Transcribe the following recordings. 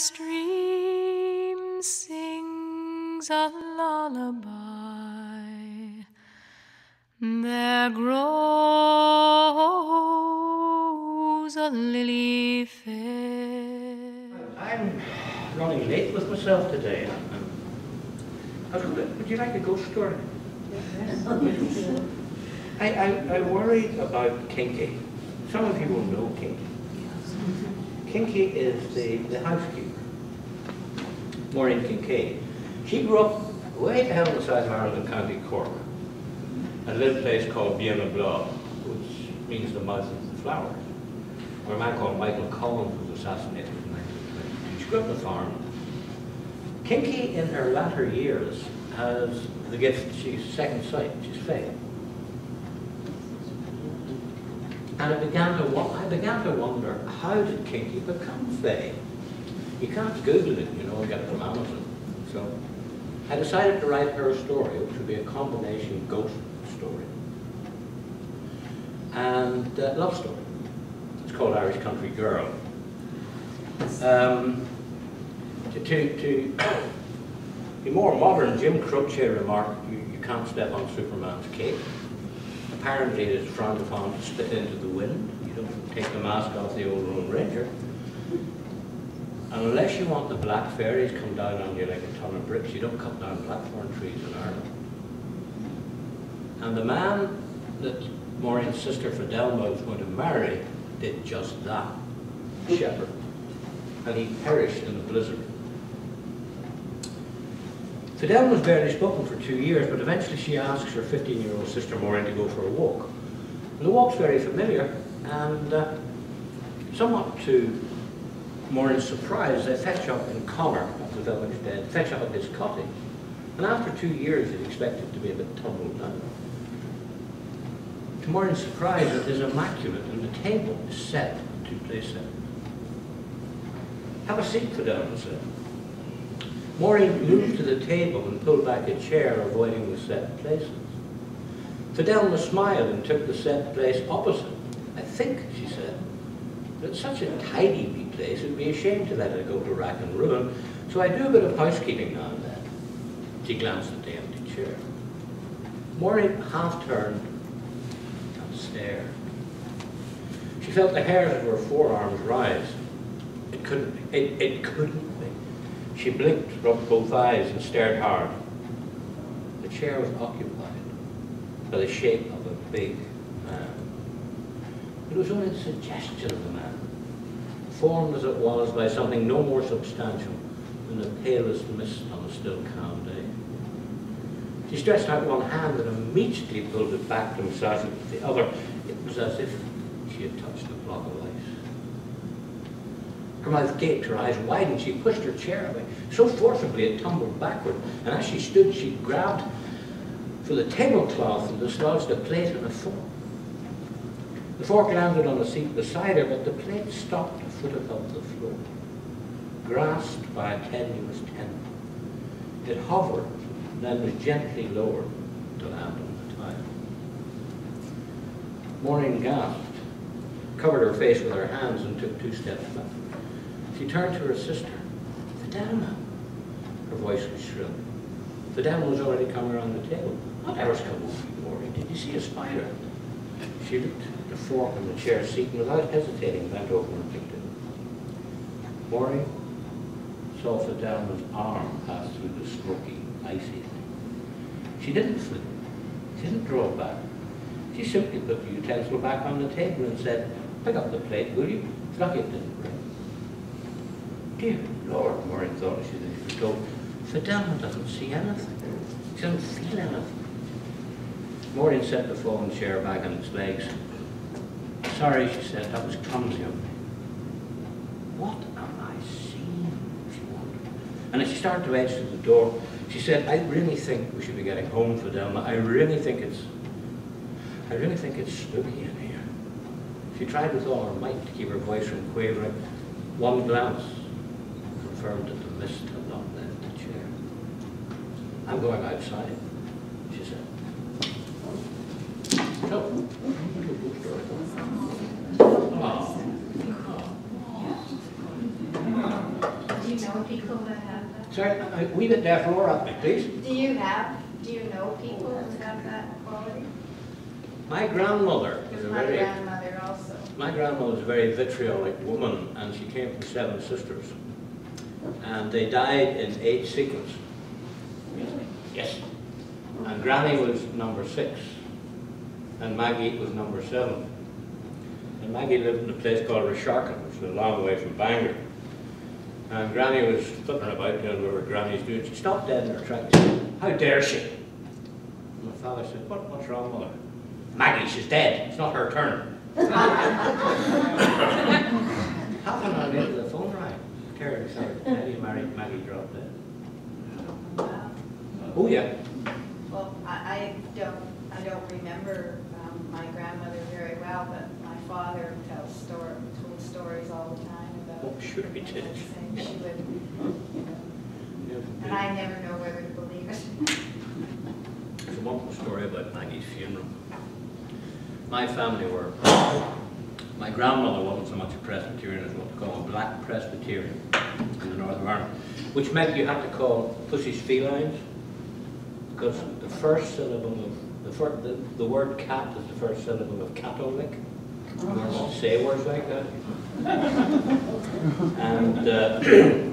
stream sings a lullaby. There grows a lily fair. I'm running late with myself today. Would you like a ghost story? I worried about Kinky. Some of you will know Kinky. Kinky is the housekeeper, Maureen Kincaid. She grew up way down on the side of Ireland, County Cork, at a little place called Bien-le-Blanc, which means the mouth of the flowers, where a man called Michael Collins was assassinated in 1920. She grew up on a farm. Kinky, in her latter years, has the gift, she's second sight, she's fey. And I began to wonder, how did Kinky become fey? You can't Google it, you know, and get it from Amazon. So I decided to write her story, which would be a combination ghost story and love story. It's called Irish Country Girl. To be more modern, Jim Croce remarked, you can't step on Superman's cape. Apparently it is frowned upon to spit into the wind. You don't take the mask off the old Lone Ranger. Unless you want the black fairies come down on you like a ton of bricks, you don't cut down blackthorn trees in Ireland. And the man that Maureen's sister Fidelma was going to marry did just that, shepherd. And he perished in a blizzard. Fidelma was barely spoken for 2 years, but eventually she asks her 15-year-old sister Maureen to go for a walk. And the walk's very familiar, and somewhat to Maureen's surprise, they fetch up in Connor, after Fidelma's dead, fetch up at his cottage. And after 2 years, he'd expected to be a bit tumbled down. To Maureen's surprise, it is immaculate, and the table is set to place it. Have a seat, Fidelma said. Maureen moved to the table and pulled back a chair, avoiding the set places. Fidelma smiled and took the set place opposite. I think, she said, that it's such a tidy wee place, it would be a shame to let it go to rack and ruin, so I do a bit of housekeeping now and then. She glanced at the empty chair. Maureen half turned and stared. She felt the hairs of her forearms rise. It couldn't be. She blinked, rubbed both eyes, and stared hard. The chair was occupied by the shape of a big man. It was only the suggestion of the man, formed as it was by something no more substantial than the palest mist on a still calm day. She stretched out one hand and immediately pulled it back to massage it with the other. It was as if she had touched a block of ice. Her mouth gaped, her eyes widened. She pushed her chair away so forcibly it tumbled backward. And as she stood, she grabbed for the tablecloth and dislodged a plate and a fork. The fork landed on the seat beside her, but the plate stopped a foot above the floor, grasped by a tenuous tendon. It hovered, then was gently lowered to land on the tile. Maureen gasped, covered her face with her hands, and took 2 steps back. She turned to her sister. Fidelma. Her voice was shrill. Fidelma was already coming around the table. Whatever's come over you, Maureen? Did you see a spider? She looked at the fork on the chair seat and without hesitating bent over and picked it up. Maureen saw Fidelma's arm pass through the smoky, icy thing. She didn't flip. She didn't draw it back. She simply put the utensil back on the table and said, pick up the plate, will you? It's lucky it didn't break. Dear Lord, Maureen thought as she was told, Fidelma doesn't see anything. She doesn't feel anything. Maureen set the fallen chair back on its legs. Sorry, she said, that was clumsy of me. What am I seeing? She wondered. And as she started to edge to the door, she said, I really think we should be getting home, Fidelma. I really think it's spooky in here. She tried with all her might to keep her voice from quavering. One glance confirmed that the mist had not left the chair. I'm going outside, she said. So, people that have that? Sorry, a wee bit deaf, Laura, please. Do you know people that have that quality? My grandmother was Because my grandmother also. My grandmother was a very vitriolic woman, and she came from 7 sisters. And they died in 8 sequence. Really? Yes. And Granny was number 6. And Maggie was number 7. And Maggie lived in a place called Resharkin, which is a long way from Bangor. And Granny was flipping about doing whatever Granny's doing. She stopped dead in her tracks. How dare she? And my father said, what's wrong with her? Maggie, she's dead. It's not her turn. Half an hour later, the phone rang. Terry said, Eddie married Maggie dropped dead. Wow. Oh yeah. Well, I don't remember my grandmother very well, but my father told stories all the time about. Oh, sure he did. She would, and I never know whether to believe it. There's a wonderful story about Maggie's funeral. My family were, my grandmother wasn't so much a Presbyterian as what they call a black Presbyterian in the north of Ireland, which meant you had to call pussies felines, because the first syllable of, the word cat is the first syllable of Catholic. You weren't supposed to say words like that. And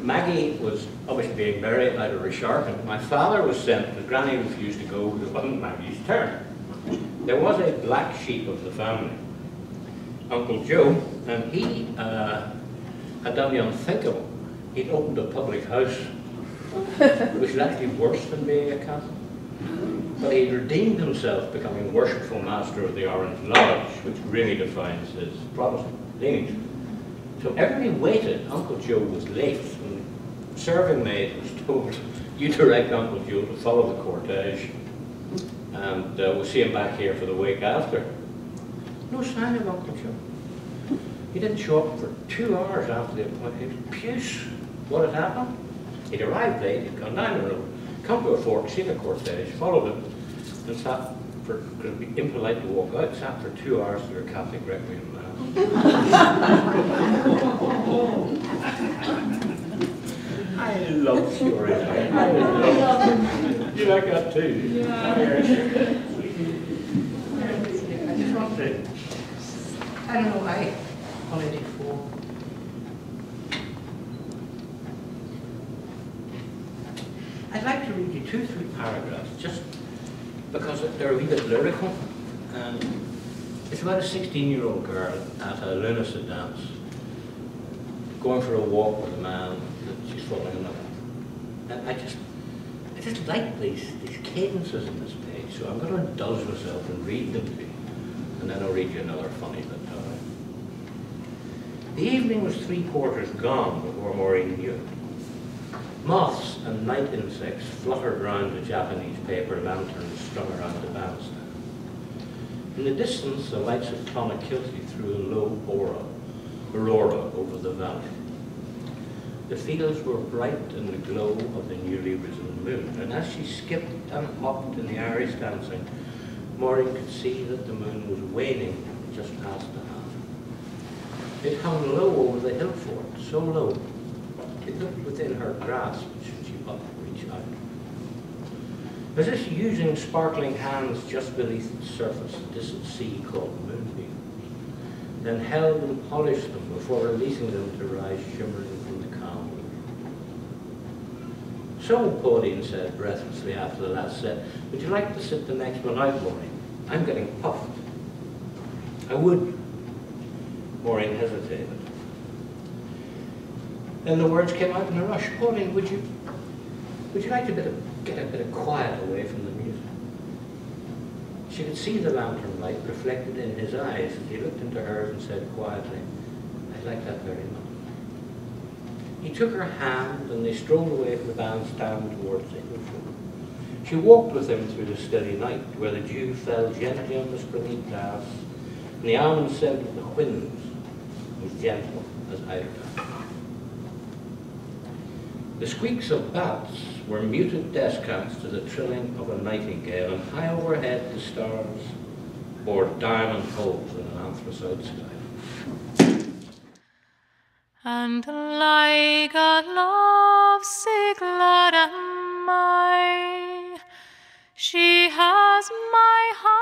Maggie was obviously being buried out of Resharkin. My father was sent, but Granny refused to go because it wasn't Maggie's turn. There was a black sheep of the family, Uncle Joe, and he had done the unthinkable. He'd opened a public house, which is actually worse than being a Catholic. But he redeemed himself, becoming worshipful master of the Orange Lodge, which really defines his Protestant leanings. So everybody waited. Uncle Joe was late, and the serving maid was told, you direct Uncle Joe to follow the cortege, and we'll see him back here for the wake after. No sign of Uncle Joe. He didn't show up for 2 hours after the appointment. Puce, what had happened? He'd arrived late, he'd gone down the road, come to a fork, seen a cortege, followed it, and sat for, because it would be impolite to walk out, sat for 2 hours to a Catholic Requiem Mass. I love stories. I love them. You like that too? Yeah. I just want to, I don't know, 184. I'd like to read you 2 or 3 paragraphs, just because they're a wee bit lyrical. And it's about a 16-year-old girl at a lunacy dance, going for a walk with a man that she's falling in love with. And I just like these cadences in this page, so I'm going to indulge myself and read them to you. And then I'll read you another funny bit. All right? The evening was 3/4 gone before Maureen knew it. Moths and night insects fluttered round the Japanese paper lanterns strung around the bandstand. In the distance, the lights of Clonakilty threw a low aurora over the valley. The fields were bright in the glow of the newly risen moon, and as she skipped and hopped in the Irish dancing, Maureen could see that the moon was waning just past the half. It hung low over the hill fort, so low it looked within her grasp should she but reach out. As if using sparkling hands just beneath the surface, the distant sea called moonbeams, then held and polished them before releasing them to rise shimmering from the calm blue. So, Pauline said breathlessly after the last set, would you like to sit the next one out, Maureen? I'm getting puffed. I would. Maureen hesitated. Then the words came out in a rush. Pauline, would you like to get a bit of quiet away from the music? She could see the lantern light reflected in his eyes as he looked into hers and said quietly, I'd like that very much. He took her hand and they strolled away from the bandstand towards the hill fort. She walked with him through the steady night, where the dew fell gently on the springy grass, and the almond scent of the winds was gentle as eider. The squeaks of bats were muted descants to the trilling of a nightingale, and high overhead the stars bore diamond holes in an anthracite sky. And like a light of sick glad am I. She has my heart